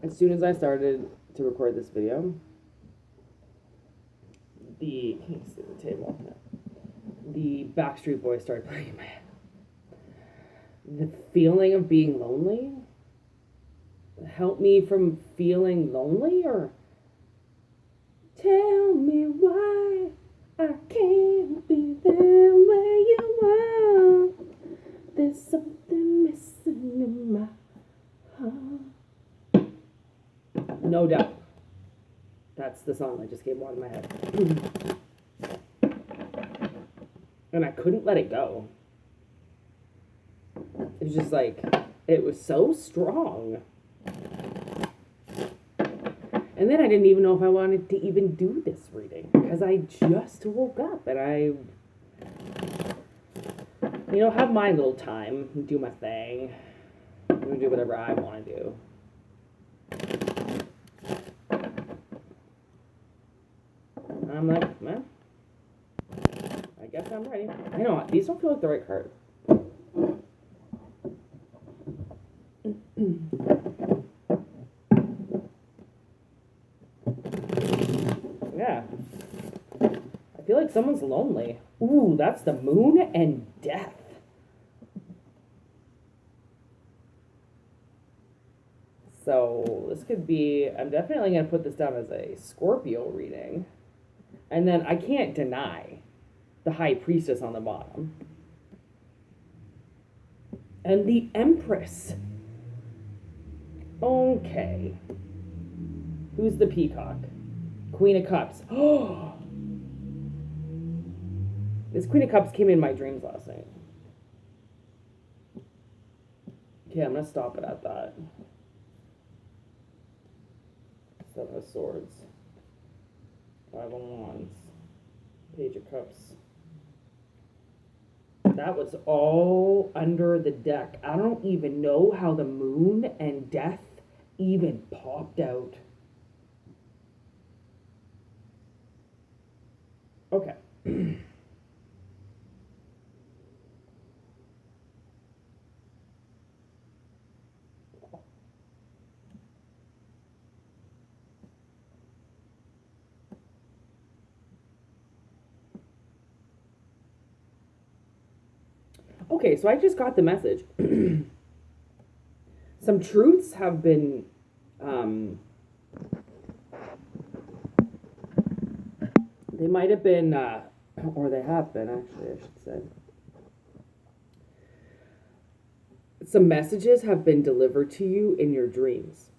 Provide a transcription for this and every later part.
As soon as I started to record this video, can you see the table? The Backstreet Boys started playing in my head. The feeling of being lonely help me from feeling lonely, or tell me why I can't be there where you are. There's something missing in my heart. No doubt. That's the song that just came on in my head. And I couldn't let it go. It was just like, it was so strong. And then I didn't even know if I wanted to even do this reading, because I just woke up and I, have my little time, do my thing. I'm going to do whatever I want to do. And I'm like, man, I guess I'm ready. I know, these don't feel like the right card. Yeah. I feel like someone's lonely. Ooh, that's the moon and death. So this could be, I'm definitely going to put this down as a Scorpio reading. And then I can't deny the High Priestess on the bottom. And the Empress. Okay. Who's the peacock? Queen of Cups. Oh! This Queen of Cups came in my dreams last night. Okay, I'm going to stop it at that. Seven of Swords. Five of Wands. Page of Cups. That was all under the deck. I don't even know how the moon and death even popped out. Okay. Okay, so I just got the message. Some truths have been they might have been or they have been, actually, I should say. Some messages have been delivered to you in your dreams.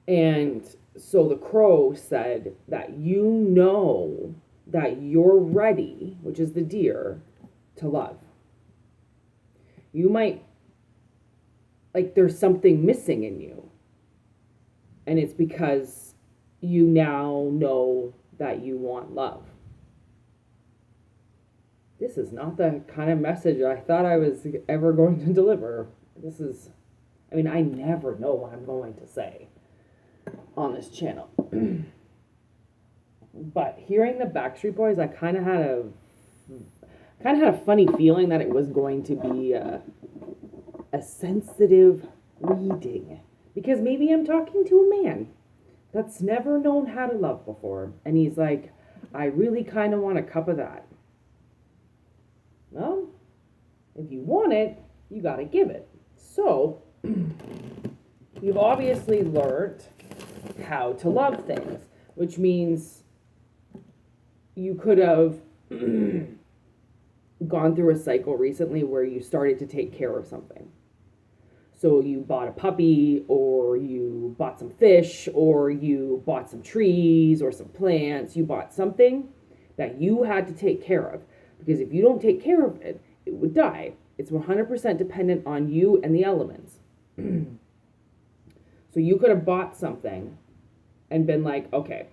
And so the crow said that you know that you're ready, which is the deer, to love. You might, like, there's something missing in you. And it's because you now know that you want love. This is not the kind of message I thought I was ever going to deliver. This is, I mean, I never know what I'm going to say on this channel. But hearing the Backstreet Boys, I kind of had a funny feeling that it was going to be a sensitive reading, because maybe I'm talking to a man that's never known how to love before, and he's like, I really kind of want a cup of that. Well, if you want it, you got to give it. So you've obviously learned how to love things, which means you could have gone through a cycle recently where you started to take care of something. So you bought a puppy, or you bought some fish, or you bought some trees or some plants. You bought something that you had to take care of, because if you don't take care of it, it would die. It's 100% dependent on you and the elements. So you could have bought something and been like, okay.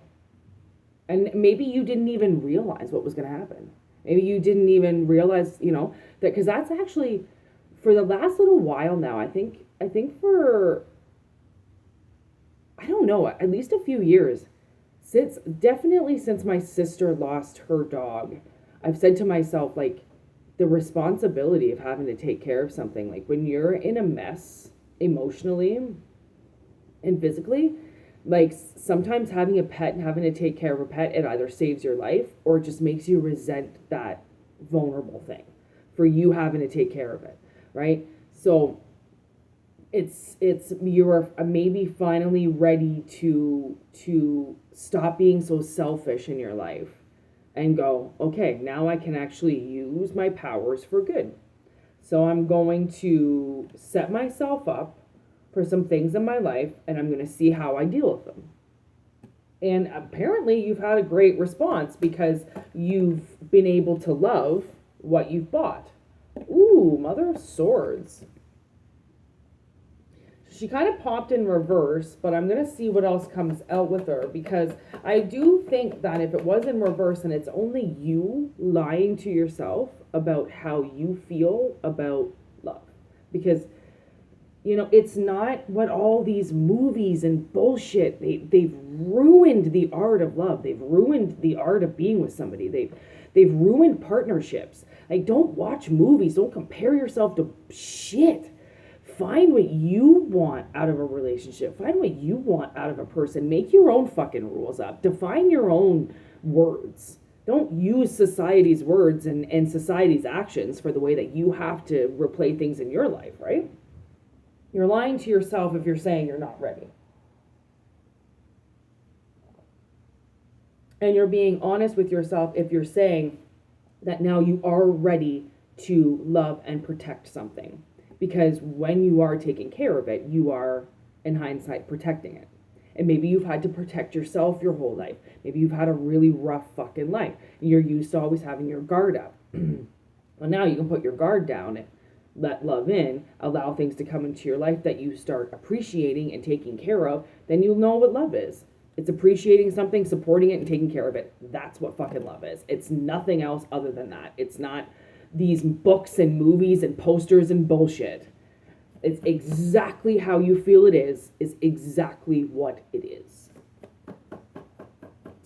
And maybe you didn't even realize what was going to happen. Maybe you didn't even realize, that, because that's actually, for the last little while now, I think for, I don't know, at least a few years, definitely since my sister lost her dog, I've said to myself, like, the responsibility of having to take care of something. Like when you're in a mess emotionally and physically, like sometimes having a pet and having to take care of a pet, it either saves your life or it just makes you resent that vulnerable thing for you having to take care of it, right? So it's you're maybe finally ready to stop being so selfish in your life and go, okay, now I can actually use my powers for good. So I'm going to set myself up for some things in my life and I'm going to see how I deal with them. And apparently you've had a great response because you've been able to love what you've bought. Ooh, Mother of Swords. She kind of popped in reverse, but I'm going to see what else comes out with her, because I do think that if it was in reverse and it's only you lying to yourself about how you feel about love, because, you know, it's not what all these movies and bullshit, they've ruined the art of love. They've ruined the art of being with somebody. They've ruined partnerships. Like, don't watch movies. Don't compare yourself to shit. Find what you want out of a relationship. Find what you want out of a person. Make your own fucking rules up. Define your own words. Don't use society's words and society's actions for the way that you have to replay things in your life, right? You're lying to yourself if you're saying you're not ready. And you're being honest with yourself if you're saying that now you are ready to love and protect something. Because when you are taking care of it, you are, in hindsight, protecting it. And maybe you've had to protect yourself your whole life. Maybe you've had a really rough fucking life. And you're used to always having your guard up. Well, now you can put your guard down and let love in, allow things to come into your life that you start appreciating and taking care of. Then you'll know what love is. It's appreciating something, supporting it, and taking care of it. That's what fucking love is. It's nothing else other than that. It's not these books and movies and posters and bullshit. It's exactly how you feel it is exactly what it is.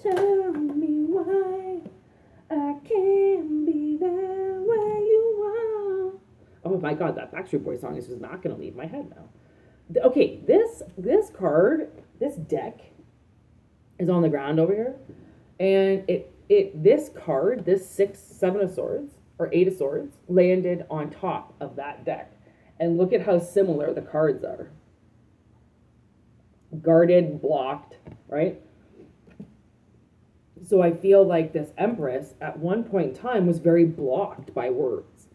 Tell me why I can't be there where you are. Oh my god, that Backstreet Boys song is just not going to leave my head now. Okay, this card, this deck is on the ground over here, and this card, this 7 of Swords, or 8 of Swords, landed on top of that deck. And look at how similar the cards are. Guarded, blocked, right? So I feel like this Empress at one point in time was very blocked by words,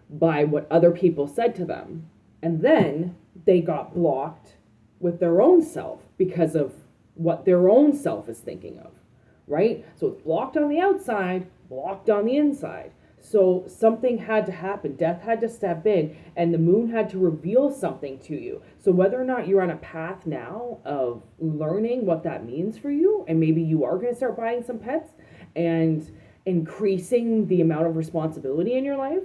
by what other people said to them. And then they got blocked with their own self because of what their own self is thinking of, right? So it's blocked on the outside, blocked on the inside. So something had to happen. Death had to step in, and the moon had to reveal something to you. So whether or not you're on a path now of learning what that means for you, and maybe you are going to start buying some pets and increasing the amount of responsibility in your life,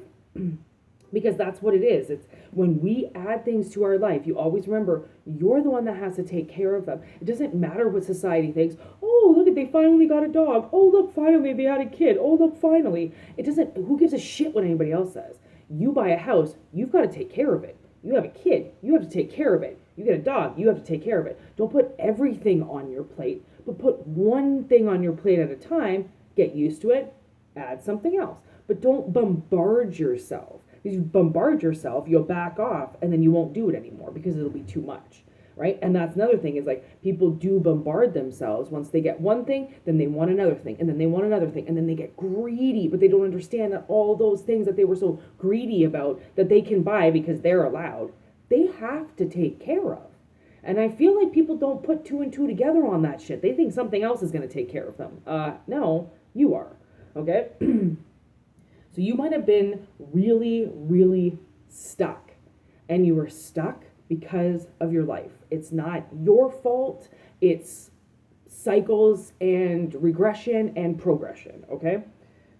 because that's what it is. It's when we add things to our life, you always remember you're the one that has to take care of them. It doesn't matter what society thinks. Oh, look, they finally got a dog. Oh, look, finally they had a kid. Oh, look, finally. It doesn't, who gives a shit what anybody else says? You buy a house, you've got to take care of it. You have a kid, you have to take care of it. You get a dog, you have to take care of it. Don't put everything on your plate, but put one thing on your plate at a time. Get used to it, add something else. But don't bombard yourself. If you bombard yourself, you'll back off and then you won't do it anymore because it'll be too much, right? And that's another thing is like people do bombard themselves. Once they get one thing, then they want another thing, and then they want another thing, and then they get greedy, but they don't understand that all those things that they were so greedy about that they can buy because they're allowed, they have to take care of. And I feel like people don't put 2 and 2 together on that shit. They think something else is going to take care of them. No, you are, okay? So you might have been really, really stuck, and you were stuck because of your life. It's not your fault. It's cycles and regression and progression, okay?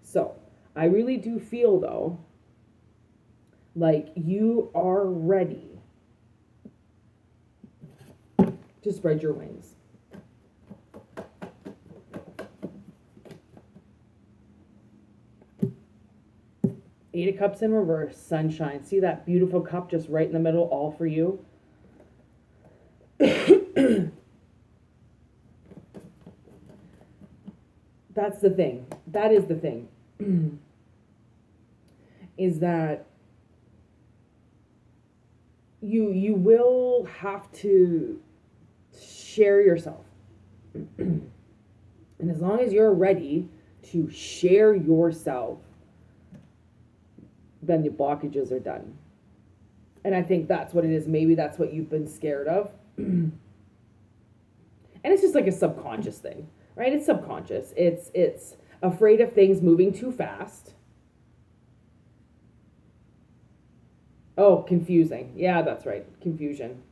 So I really do feel, though, like you are ready to spread your wings. Eight of Cups in reverse, sunshine. See that beautiful cup just right in the middle, all for you? That's the thing. That is the thing. Is that you will have to share yourself. And as long as you're ready to share yourself, then your blockages are done. And I think that's what it is. Maybe that's what you've been scared of. And it's just like a subconscious thing, right? It's subconscious. It's afraid of things moving too fast. Oh, confusing. Yeah, that's right. Confusion.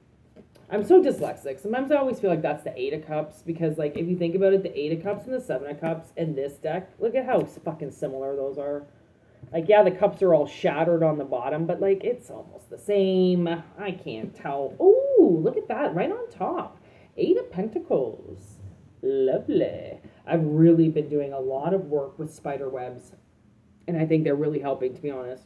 I'm so dyslexic. Sometimes I always feel like that's the Eight of Cups because, like, if you think about it, the Eight of Cups and the Seven of Cups in this deck, look at how fucking similar those are. Like, yeah, the cups are all shattered on the bottom, but, like, it's almost the same. I can't tell. Oh, look at that. Right on top. Eight of Pentacles. Lovely. I've really been doing a lot of work with spider webs, and I think they're really helping, to be honest.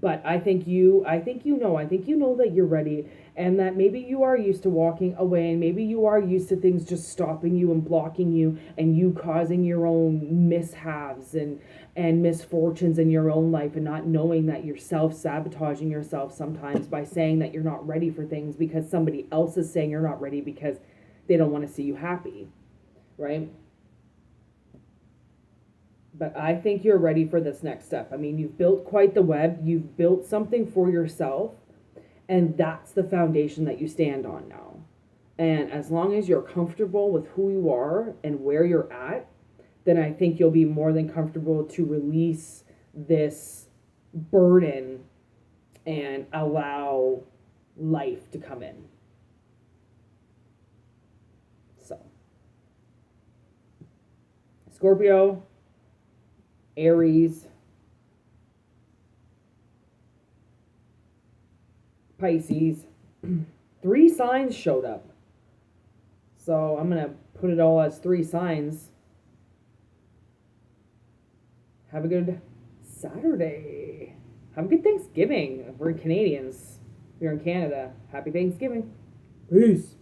But I think you know that you're ready, and that maybe you are used to walking away, and maybe you are used to things just stopping you and blocking you, and you causing your own mishaves and misfortunes in your own life, and not knowing that you're self-sabotaging yourself sometimes by saying that you're not ready for things because somebody else is saying you're not ready because they don't want to see you happy, right? But I think you're ready for this next step. I mean, you've built quite the web. You've built something for yourself. And that's the foundation that you stand on now. And as long as you're comfortable with who you are and where you're at, then I think you'll be more than comfortable to release this burden and allow life to come in. So, Scorpio, Aries, Pisces, 3 signs showed up. So I'm going to put it all as 3 signs. Have a good Saturday. Have a good Thanksgiving. We're Canadians. We're in Canada. Happy Thanksgiving. Peace.